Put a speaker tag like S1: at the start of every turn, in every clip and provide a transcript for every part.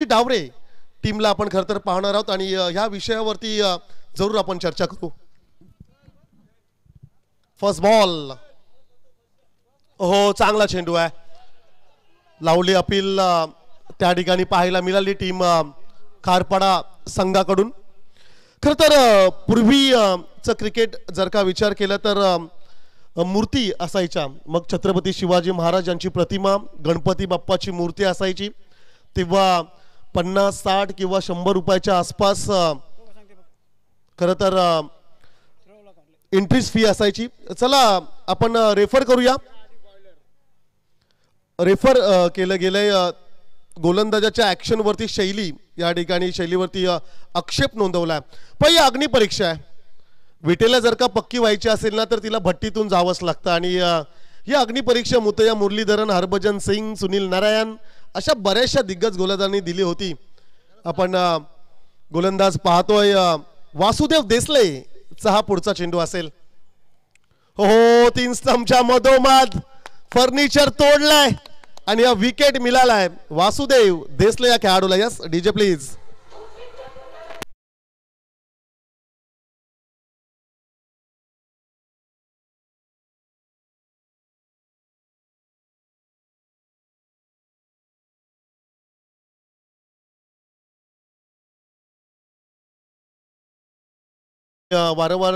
S1: डावरे टीमला आपण खरं तर पाहणार आहोत आणि ह्या विषयावरती जरूर आपण चर्चा करू. फर्स्ट बॉल, हो चांगला चेंडू आहे, लावली अपील त्या ठिकाणी पाहायला मिळाली टीम खारपाडा संघाकडून. खरं तर पूर्वीचं क्रिकेट जर का विचार केला तर मूर्ती असायच्या, मग छत्रपती शिवाजी महाराज यांची प्रतिमा, गणपती बाप्पाची मूर्ती असायची, तेव्हा 50, 60 किंवा 100 रुपयाच्या आसपास खरं तर एंट्रीज फी असायची. चला आपण रेफर करूया. रेफर केलं गेलंय गोलंदाजाच्या ॲक्शनवरती शैली, या ठिकाणी शैलीवरती आक्षेप नोंदवला. पण ही अग्निपरीक्षा आहे, विटेला जर का पक्की व्हायची असेल ना तर तिला भट्टीतून जावंच लागतं आणि ही अग्निपरीक्षा मुतया मुरलीधरन, हरभजन सिंग, सुनील नारायण अशा बऱ्याचशा दिग्गज गोलंदाजांनी दिली होती. आपण गोलंदाज पाहतोय वासुदेव देसलेचा हा पुढचा चेंडू असेल. हो 3 स्टंपच्या मधोमध फर्निचर तोडलाय आणि हा विकेट मिळालाय वासुदेव देसले या खेळाडूला. Yes DJ please. वारंवार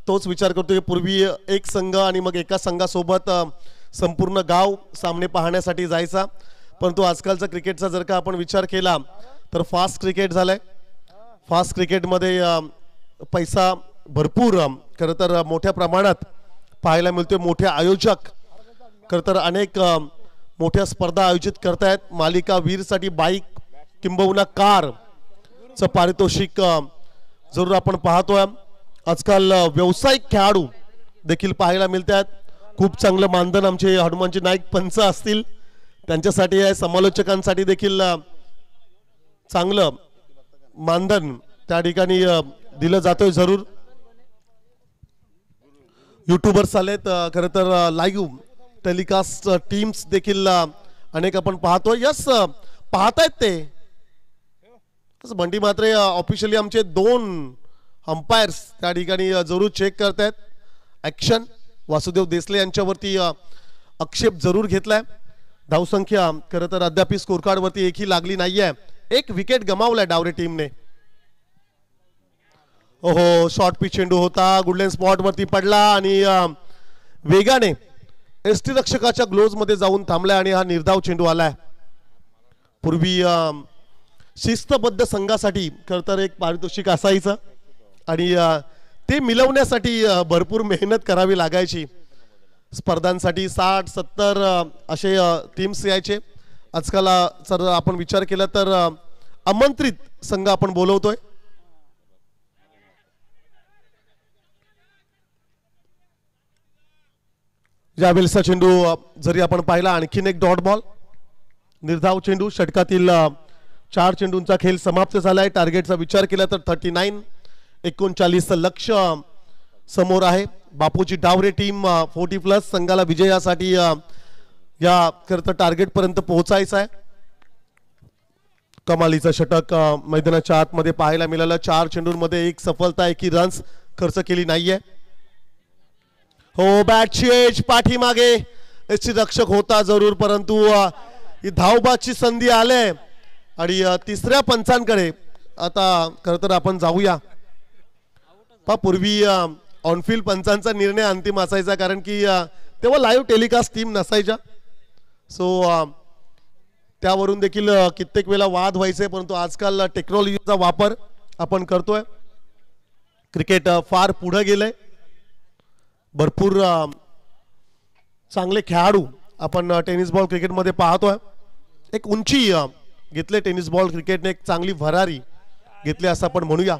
S1: तोच विचार करतो की पूर्वी एक संघ आणि मग एका संघासोबत संपूर्ण गाव सामने पाहण्यासाठी जायचा, परंतु आजकालचा क्रिकेटचा जर का आपण विचार केला तर फास्ट क्रिकेट झालंय. फास्ट क्रिकेटमध्ये पैसा भरपूर खरं तर मोठ्या प्रमाणात पाहायला मिळतोय. मोठे आयोजक खरं तर अनेक मोठ्या स्पर्धा आयोजित करतायत. मालिका वीरसाठी बाईक किंबहुना कारचं पारितोषिक जरूर आपण पाहतोय. आजकाल व्यावसायिक खेळाडू देखील पाहायला मिळतात. खूप चांगलं मानधन आमचे हनुमानजी नाईक पंच असतील त्यांच्यासाठी आहे, समालोचकांसाठी देखील चांगलं मानधन त्या ठिकाणी दिलं जातोय. जरूर यूट्यूबर्स आलेत खरं तर लाईव्ह टेलिकास्ट टीम्स देखील अनेक आपण पाहतोय. यस पाहतायत ते बंडी मात्रे ऑफिशियली आमचे 2 अंपायर्स त्या ठिकाणी जरूर चेक करतायत ॲक्शन. वासुदेव देसले यांच्यावरती आक्षेप जरूर घेतलाय. धावसंख्या खरं तर अद्याप स्कोर कार्डवरती एकही लागली नाहीये. 1 विकेट गमावलाय डावरे टीमने. ओहो शॉर्ट पिच चेंडू होता, गुडलेन स्पॉट वरती पडला आणि वेगाने एसटी रक्षकाच्या ग्लोव्ज मध्ये जाऊन थांबलाय आणि हा निर्धाव चेंडू आलाय. पूर्वी शिस्तबद्ध संघासाठी खरं तर एक पारितोषिक असायचं आणि ते मिळवण्यासाठी भरपूर मेहनत करावी लागायची. स्पर्धांसाठी 60-70 असे टीम्स यायचे. आजकाल जर आपण विचार केला तर आमंत्रित संघ आपण बोलवतोय. यावेळेचा चेंडू जरी आपण पाहिला आणखीन एक डॉट बॉल, निर्धाव चेंडू. षटकातील 4 चेंडूंचा खेळ समाप्त झालाय. टार्गेटचा विचार केला तर 39 लक्ष समोर आहे. बापूजी डावरे टीम 40+ संघाला विजयासाठी या खरं तर टार्गेट पर्यंत पोहोचायचं आहे. कमालीचं षटक मैदानाच्या आतमध्ये पाहायला मिळालं. 4 चेंडूंमध्ये 1 सफलता, 1ही रन्स खर्च केली नाहीये. हो बॅटची एज पाठीमागे एसटी रक्षक होता जरूर, परंतु ही धावबाची संधी आले आणि तिसऱ्या पंचांकडे आता खरं तर आपण जाऊया. पूर्वी ऑनफिल्ड पंचांचा निर्णय अंतिम असायचा कारण की तेव्हा लाईव्ह टेलिकास्ट टीम नसायच्या. सो त्यावरून देखील कित्येक वेळा वाद व्हायचे, परंतु आजकाल टेक्नॉलॉजीचा वापर आपण करतोय. क्रिकेट फार पुढे गेलंय. भरपूर चांगले खेळाडू आपण टेनिस बॉल क्रिकेटमध्ये पाहतोय. एक उंची घेतले टेनिस बॉल क्रिकेटने, एक चांगली भरारी घेतली असं आपण म्हणूया.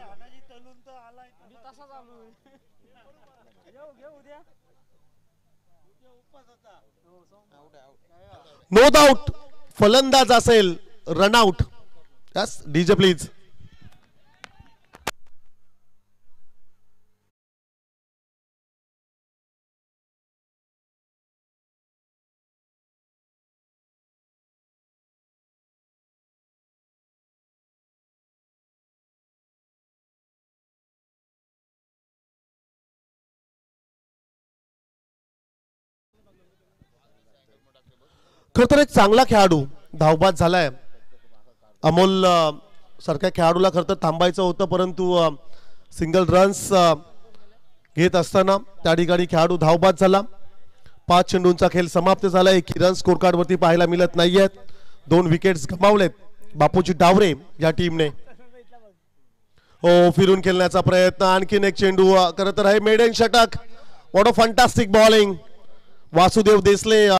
S1: नो डाऊट फलंदाज असेल रनआउट. Yes DJ please. खर तर एक चांगला खेळाडू धावबाद झालाय. अमोल सारख्या खेळाडूला खरं तर थांबायचं होतं, परंतु सिंगल रन्स घेत असताना त्या ठिकाणी खेळाडू धावबाद झाला. 5 चेंडूंचा खेळ समाप्त झाला. एकही रन स्कोर कार्ड वरती पाहायला मिळत नाहीयेत. 2 विकेट्स गमावलेत बापूजी डावरे या टीमने. हो, फिरून खेळण्याचा प्रयत्न, आणखीन एक चेंडू. खरं तर हे मेडन षटक. What a fantastic bowling. Vasudev Desale